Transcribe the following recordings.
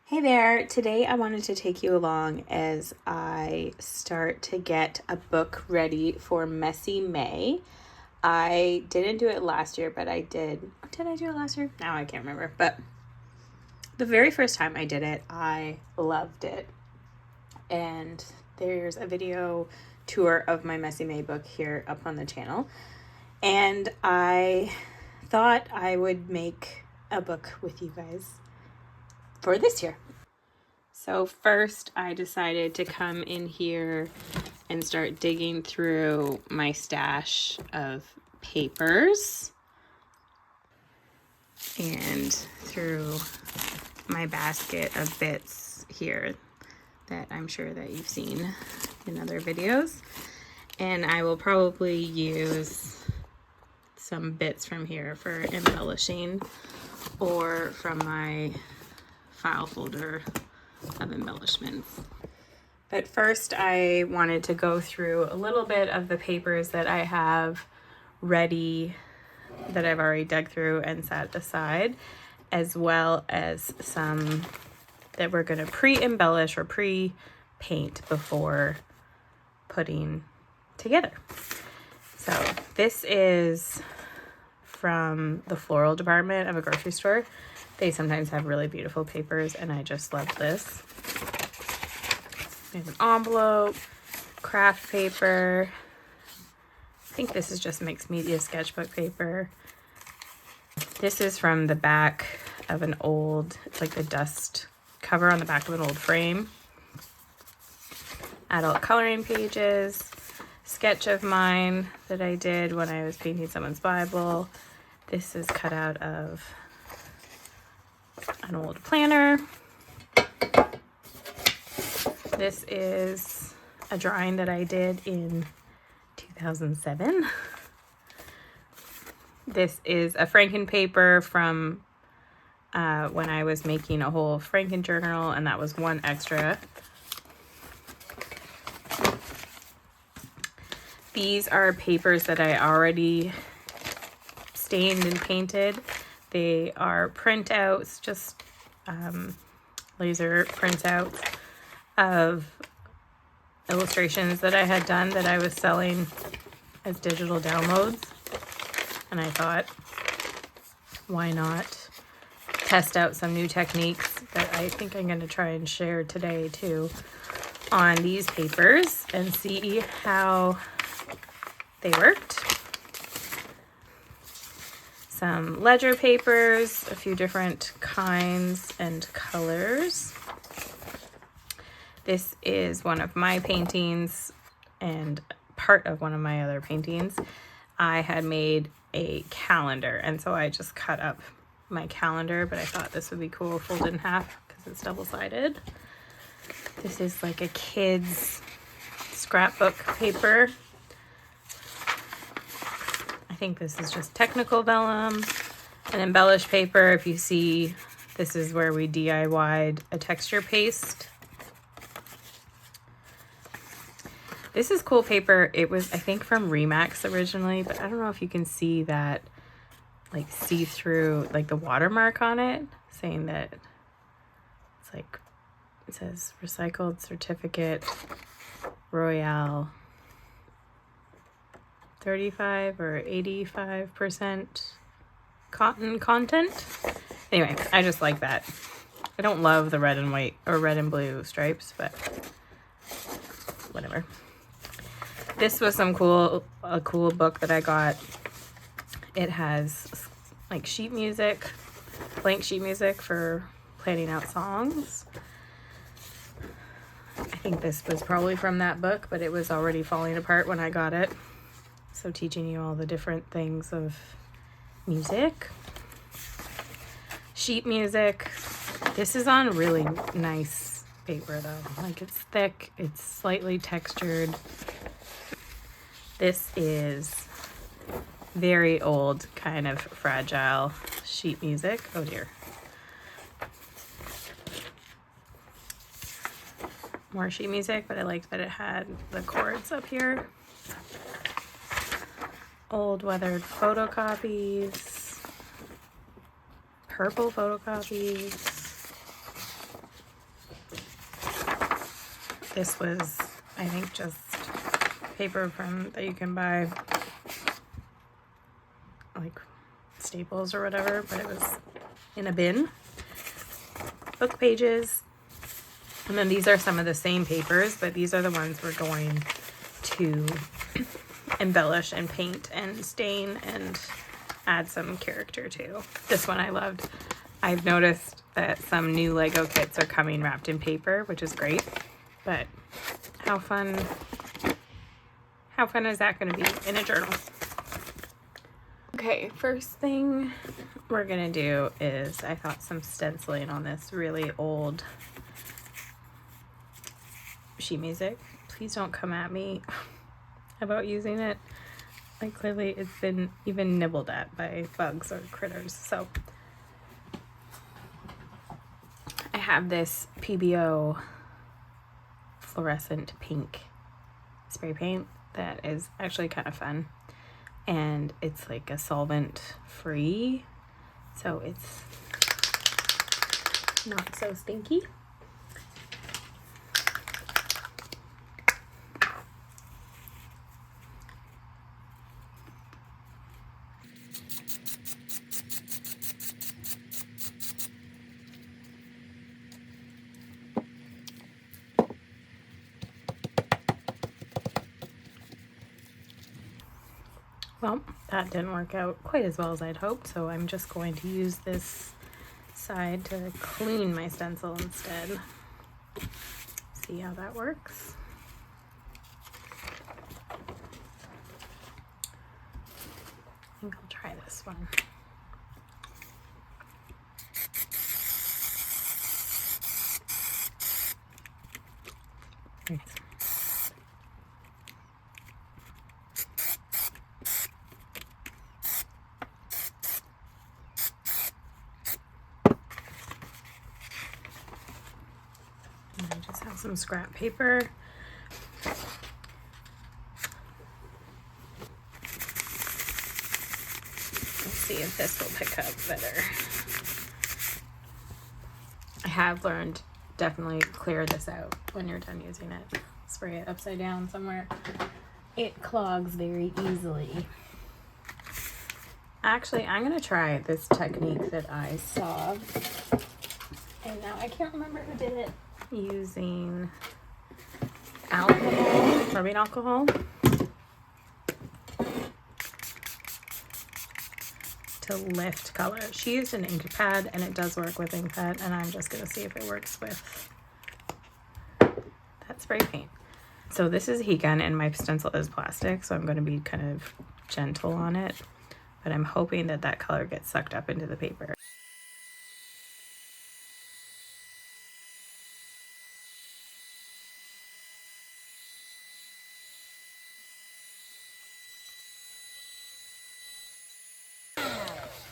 Hey there, today I wanted to take you along as I start to get a book ready for Messy May. I didn't do it last year, but I did. Did I do it last year? Now I can't remember, but the very first time I did it, I loved it. And there's a video tour of my Messy May book here up on the channel. And I thought I would make a book with you guys for this year. So first I decided to come in here and start digging through my stash of papers and through my basket of bits here that I'm sure that you've seen in other videos. And I will probably use some bits from here for embellishing or from my file folder of embellishments. But first I wanted to go through a little bit of the papers that I have ready, that I've already dug through and set aside, as well as some that we're going to pre-embellish or pre-paint before putting together. So this is from the floral department of a grocery store. They sometimes have really beautiful papers, and I just love this. We have an envelope, craft paper. I think this is just mixed media sketchbook paper. This is from the back of an old, it's like the dust cover on the back of an old frame. Adult coloring pages, sketch of mine that I did when I was painting someone's Bible. This is cut out of an old planner. This is a drawing that I did in 2007. This is a Franken paper from when I was making a whole Franken journal, and that was one extra. These are papers that I already stained and painted. They are printouts, just laser printouts of illustrations that I had done that I was selling as digital downloads. And I thought, why not test out some new techniques that I think I'm going to try and share today too on these papers and see how they worked. Some ledger papers, a few different kinds and colors. This is one of my paintings and part of one of my other paintings. I had made a calendar, and so I just cut up my calendar, but I thought this would be cool folded in half because it's double-sided. This is like a kid's scrapbook paper. I think this is just technical vellum. An embellished paper, if you see, this is where we DIY'd a texture paste. This is cool paper. It was, I think, from Remax originally, but I don't know if you can see that, like, see-through, like, the watermark on it, saying that it's like, it says recycled certificate Royale 35 or 85% cotton content. Anyway, I just like that. I don't love the red and white or red and blue stripes, but whatever. This was a cool book that I got. It has like sheet music, blank sheet music for planning out songs. I think this was probably from that book, but it was already falling apart when I got it. So teaching you all the different things of music. Sheet music. This is on really nice paper though. Like, it's thick, it's slightly textured. This is very old, kind of fragile sheet music. Oh dear. More sheet music, but I liked that it had the chords up here. Old weathered photocopies, purple photocopies, This was, I think, just paper that you can buy like Staples or whatever, but it was in a bin. Book pages. And then these are some of the same papers, but these are the ones we're going to embellish and paint and stain and add some character to. This one I loved. I've noticed that some new Lego kits are coming wrapped in paper, which is great, but how fun is that going to be in a journal? Okay, first thing we're gonna do is I thought some stenciling on this really old sheet music. Please don't come at me about using it. Like, clearly it's been even nibbled at by bugs or critters. So I have this Pebeo fluorescent pink spray paint that is actually kind of fun. And it's like a solvent free, so it's not so stinky. Well, that didn't work out quite as well as I'd hoped, so I'm just going to use this side to clean my stencil instead. See how that works. I think I'll try this one. Thanks. Some scrap paper. Let's see if this will pick up better. I have learned, definitely clear this out when you're done using it. Spray it upside down somewhere. It clogs very easily. Actually, I'm gonna try this technique that I saw, and now I can't remember who did it. Using alcohol, rubbing alcohol, to lift color. She used an ink pad, and it does work with ink pad, and I'm just gonna see if it works with that spray paint. So this is a heat gun, and my stencil is plastic, so I'm gonna be kind of gentle on it, but I'm hoping that that color gets sucked up into the paper.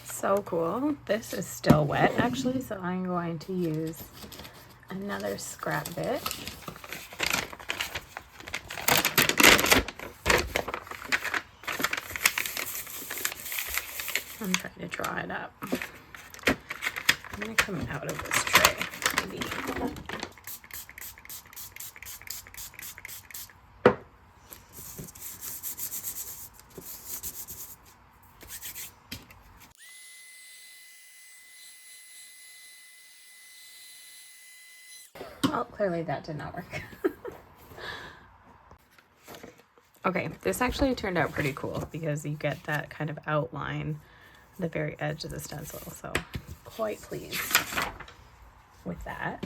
So cool. This is still wet actually, so I'm going to use another scrap bit. I'm trying to draw it up. I'm gonna come out of this tray, maybe. Well, clearly that did not work. Okay, this actually turned out pretty cool because you get that kind of outline at the very edge of the stencil, so quite pleased with that.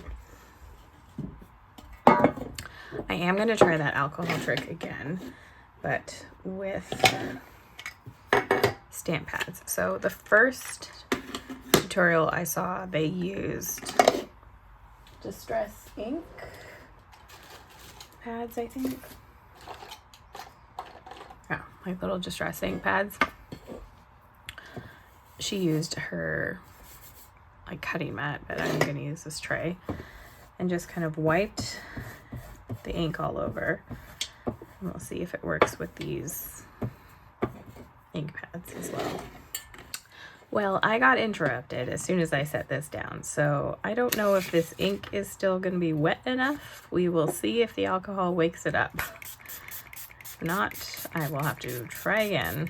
I am going to try that alcohol trick again, but with stamp pads. So the first tutorial I saw, they used Distress ink pads, I think. Yeah, like little Distress ink pads. She used her like cutting mat, but I'm gonna use this tray, and just kind of wiped the ink all over. And we'll see if it works with these ink pads as well. Well, I got interrupted as soon as I set this down, so I don't know if this ink is still going to be wet enough. We will see if the alcohol wakes it up. If not, I will have to try again.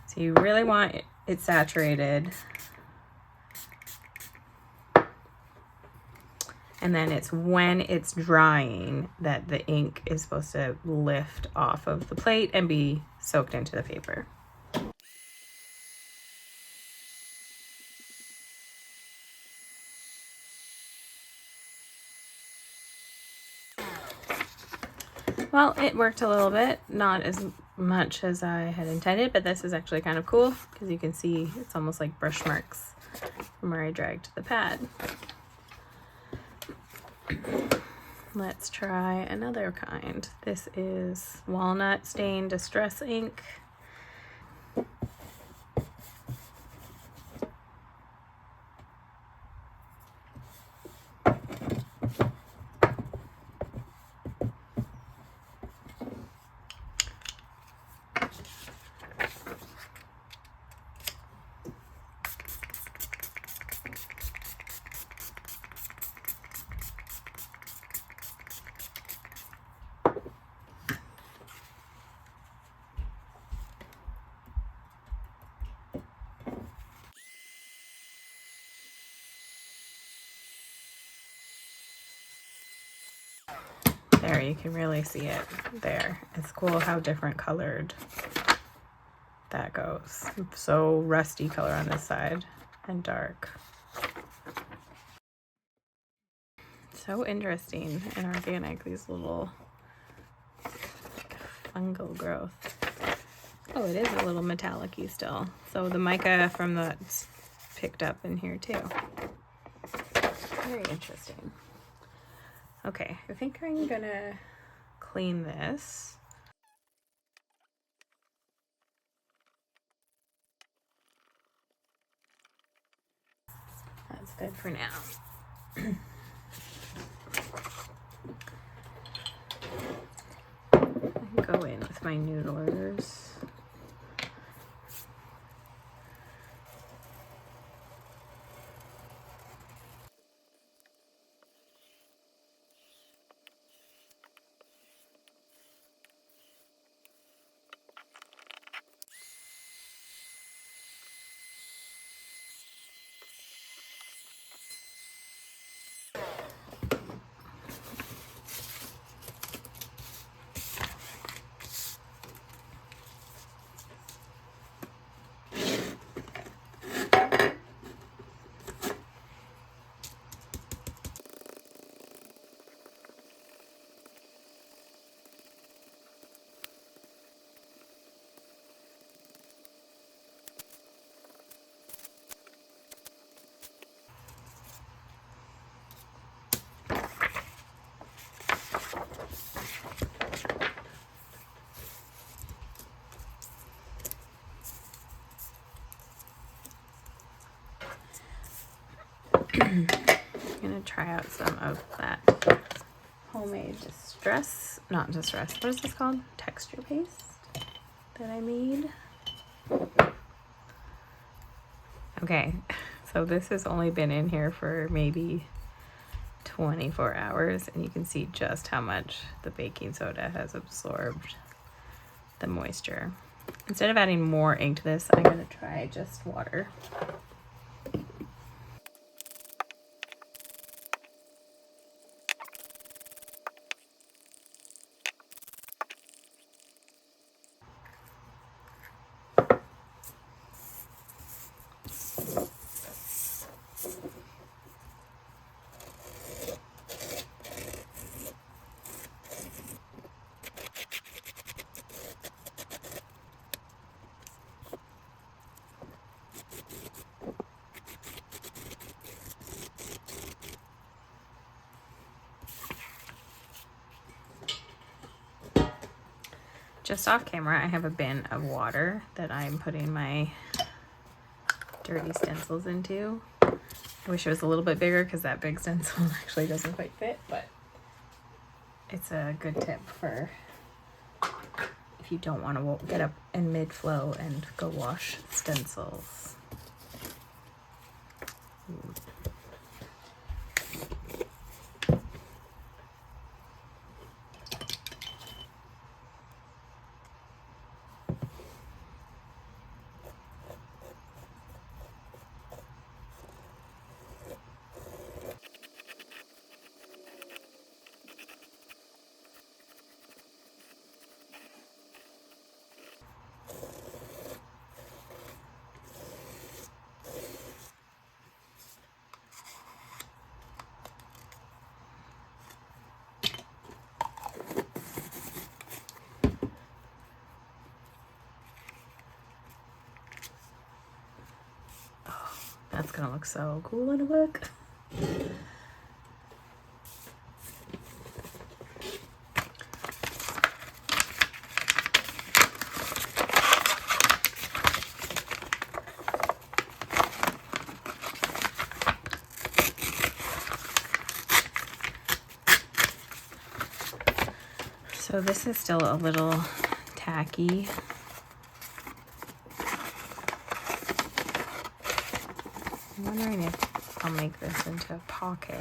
So you really want it saturated. And then it's when it's drying that the ink is supposed to lift off of the plate and be soaked into the paper. Well, it worked a little bit, not as much as I had intended, but this is actually kind of cool because you can see it's almost like brush marks from where I dragged the pad. Let's try another kind. This is Walnut Stain Distress Ink. There, you can really see it there. It's cool how different colored that goes. So rusty color on this side and dark. So interesting and organic, these little fungal growth. Oh, it is a little metallic-y still. So the mica from that's picked up in here too. Very interesting. Okay, I think I'm gonna clean this. That's good for now. I go in with my Noodlers. I'm gonna try out some of that homemade not distress, what is this called? Texture paste that I made. Okay, so this has only been in here for maybe 24 hours and you can see just how much the baking soda has absorbed the moisture. Instead of adding more ink to this, I'm gonna try just water. Just off camera, I have a bin of water that I'm putting my dirty stencils into. I wish it was a little bit bigger because that big stencil actually doesn't quite fit, but it's a good tip for if you don't want to get up in mid-flow and go wash stencils. Ooh. That's gonna look so cool in a book. So this is still a little tacky. I'm wondering if I'll make this into a pocket.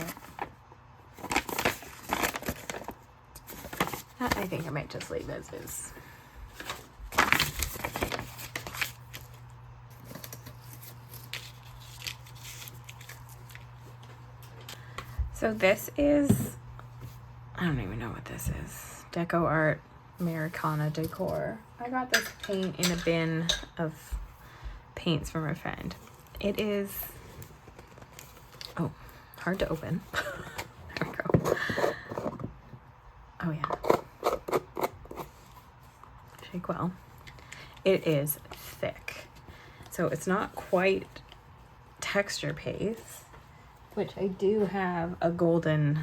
I think I might just leave as is. So this is, I don't even know what this is. DecoArt Americana DECOR. I got this paint in a bin of paints from a friend. It is, oh, hard to open. There we go. Oh yeah. Shake well. It is thick. So it's not quite texture paste, which I do have a golden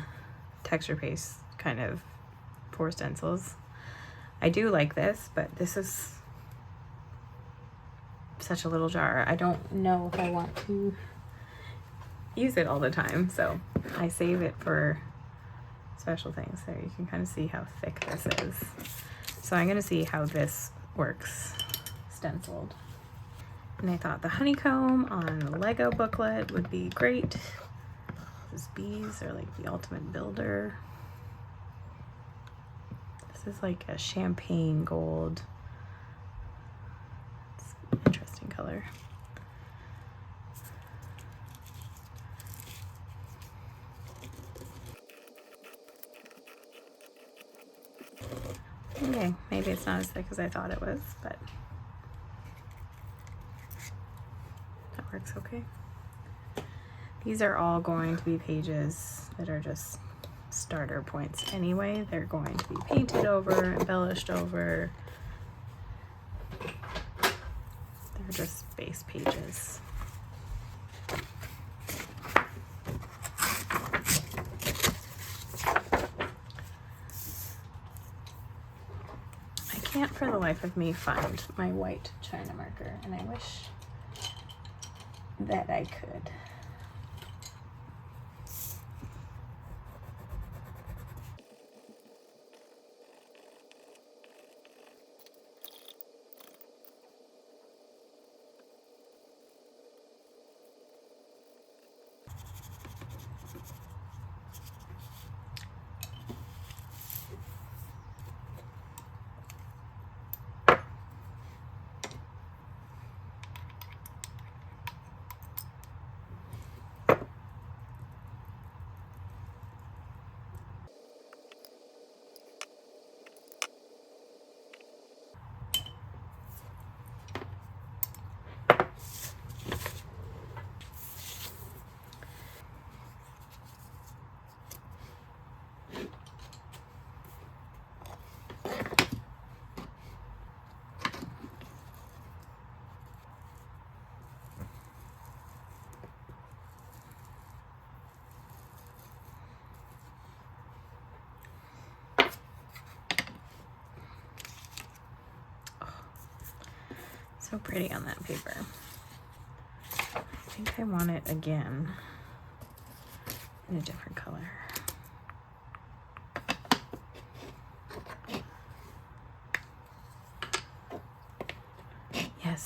texture paste kind of for stencils. I do like this, but this is such a little jar. I don't know if I want to use it all the time, so I save it for special things. There, you can kind of see how thick this is. So I'm gonna see how this works stenciled. And I thought the honeycomb on the Lego booklet would be great. These bees are like the ultimate builder. This is like a champagne gold. It's an interesting color. Okay, maybe it's not as thick as I thought it was, but that works okay. These are all going to be pages that are just starter points anyway. They're going to be painted over, embellished over. They're just base pages. I can't for the life of me find my white China marker, and I wish that I could. So pretty on that paper. I think I want it again in a different color.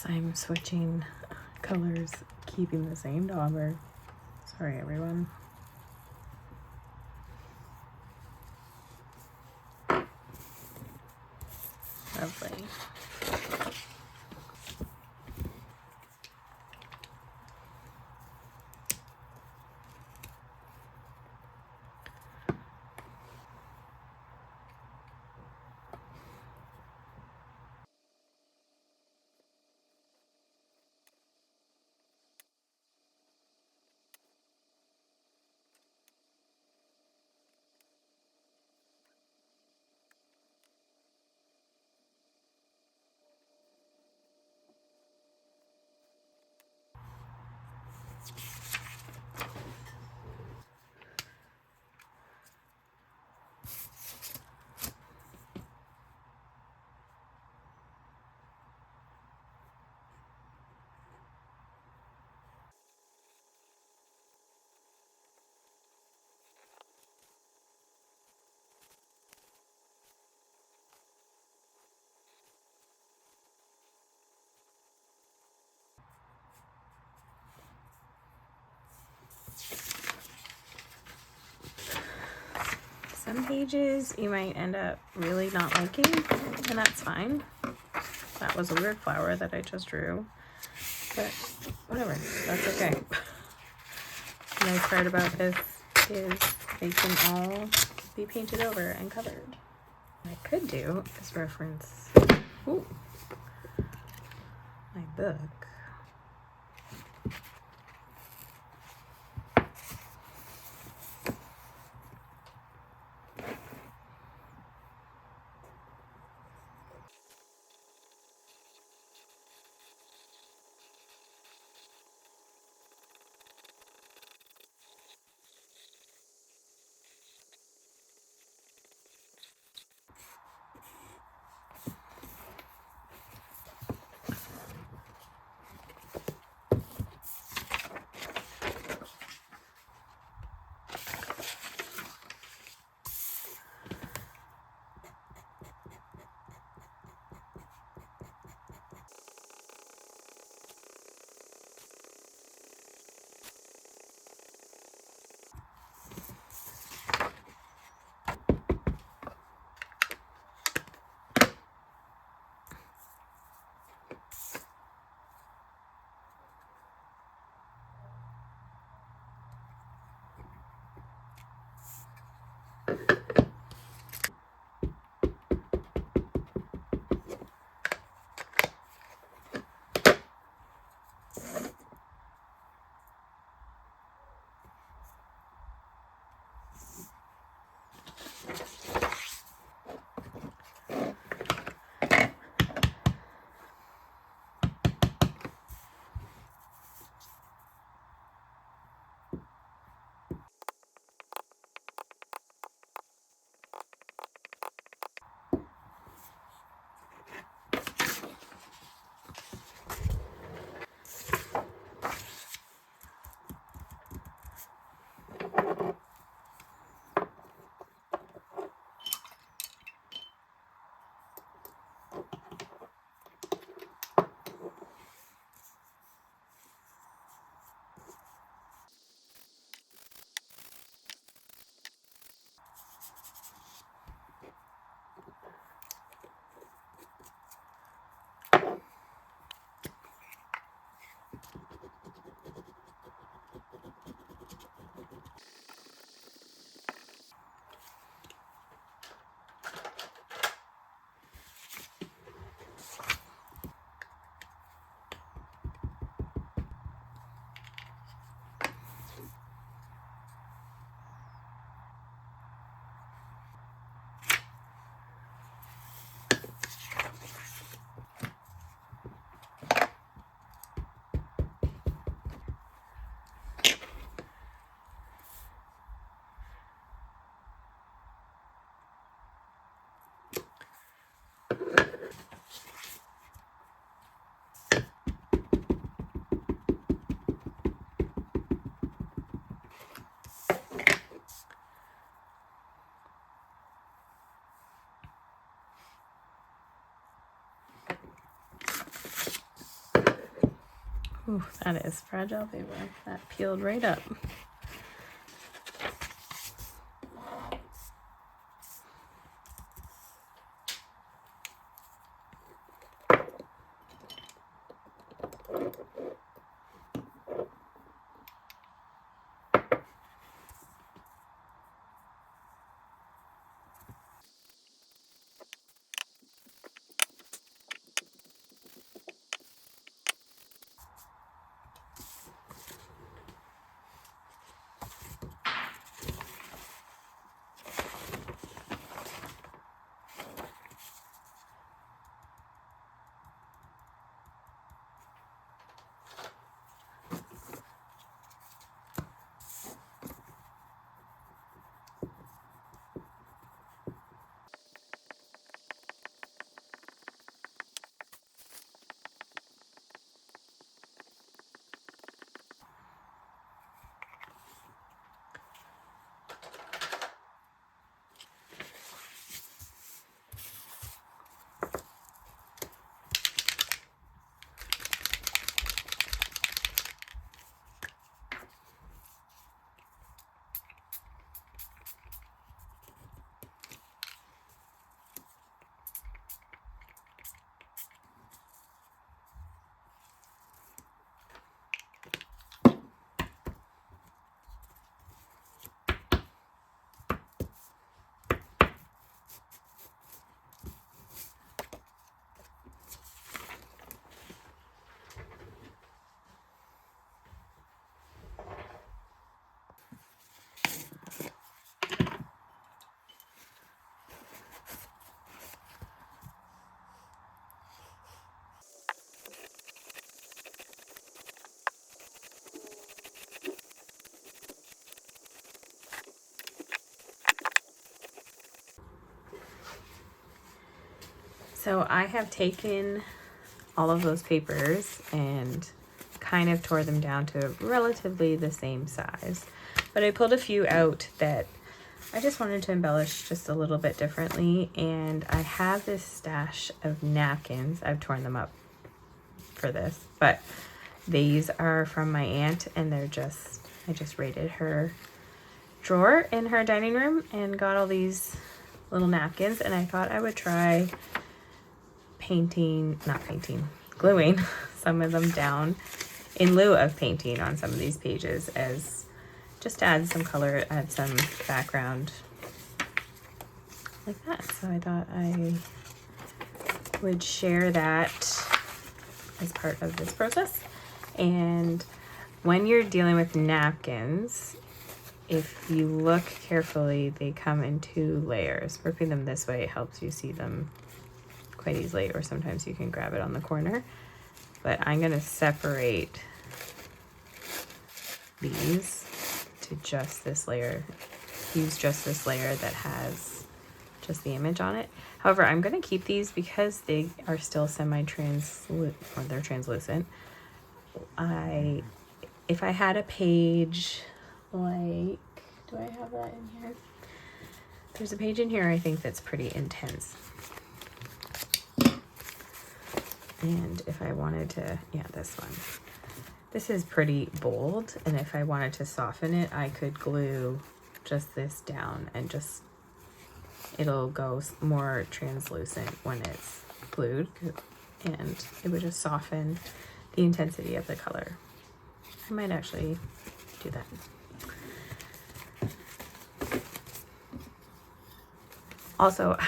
I'm switching colors, keeping the same dauber. Sorry, everyone. Lovely. Some pages you might end up really not liking, and that's fine. That was a weird flower that I just drew, but whatever, that's okay. The nice part about this is they can all be painted over and covered. What I could do is reference my book. Ooh, that is fragile paper. That peeled right up. So I have taken all of those papers and kind of tore them down to relatively the same size. But I pulled a few out that I just wanted to embellish just a little bit differently. And I have this stash of napkins. I've torn them up for this, but these are from my aunt, and they're just, I just raided her drawer in her dining room and got all these little napkins, and I thought I would try gluing some of them down in lieu of painting on some of these pages, as just to add some color, add some background like that. So I thought I would share that as part of this process. And when you're dealing with napkins, if you look carefully, they come in 2 layers. Working them this way helps you see them quite easily, or sometimes you can grab it on the corner. But I'm going to separate these to just this layer, use just this layer that has just the image on it. However, I'm going to keep these because they are still semi-translucent, or they're translucent. If I had a page like, do I have that in here? There's a page in here I think that's pretty intense. And if I wanted to, yeah, this one. This is pretty bold, and if I wanted to soften it, I could glue just this down and just, it'll go more translucent when it's glued, and it would just soften the intensity of the color. I might actually do that. Also,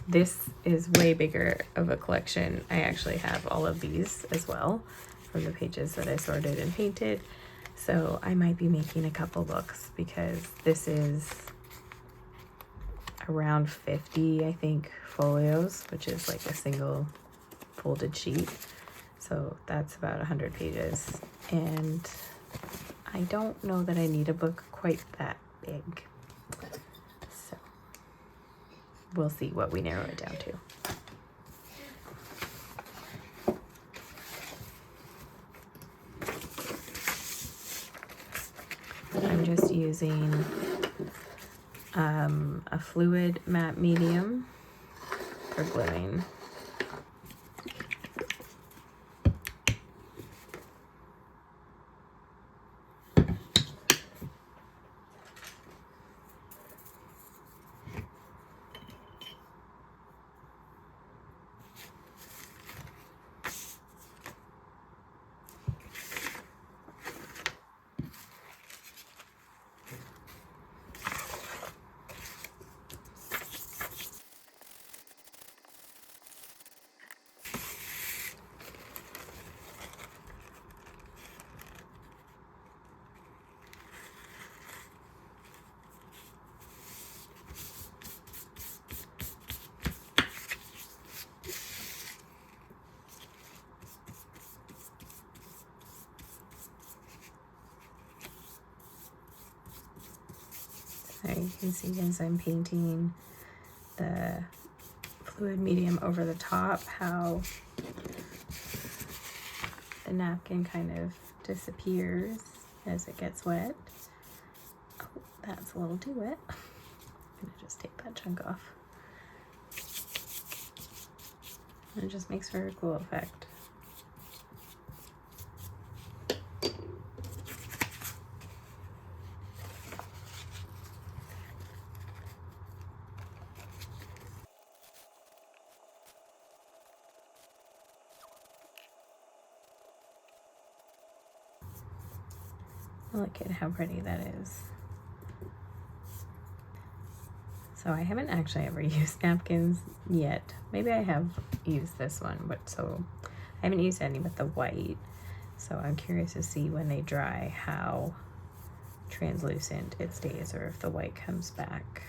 this is way bigger of a collection. I actually have all of these as well from the pages that I sorted and painted. So I might be making a couple books, because this is around 50, I think, folios, which is like a single folded sheet. So that's about 100 pages. And I don't know that I need a book quite that big. So we'll see what we narrow it down to. I'm just using a fluid matte medium for gluing. There you can see as I'm painting the fluid medium over the top how the napkin kind of disappears as it gets wet. Oh, that's a little too wet. I'm gonna just take that chunk off. It just makes for a cool effect. Look at how pretty that is. So I haven't actually ever used napkins yet. Maybe I have used this one, but so I haven't used any with the white. So I'm curious to see when they dry how translucent it stays or if the white comes back.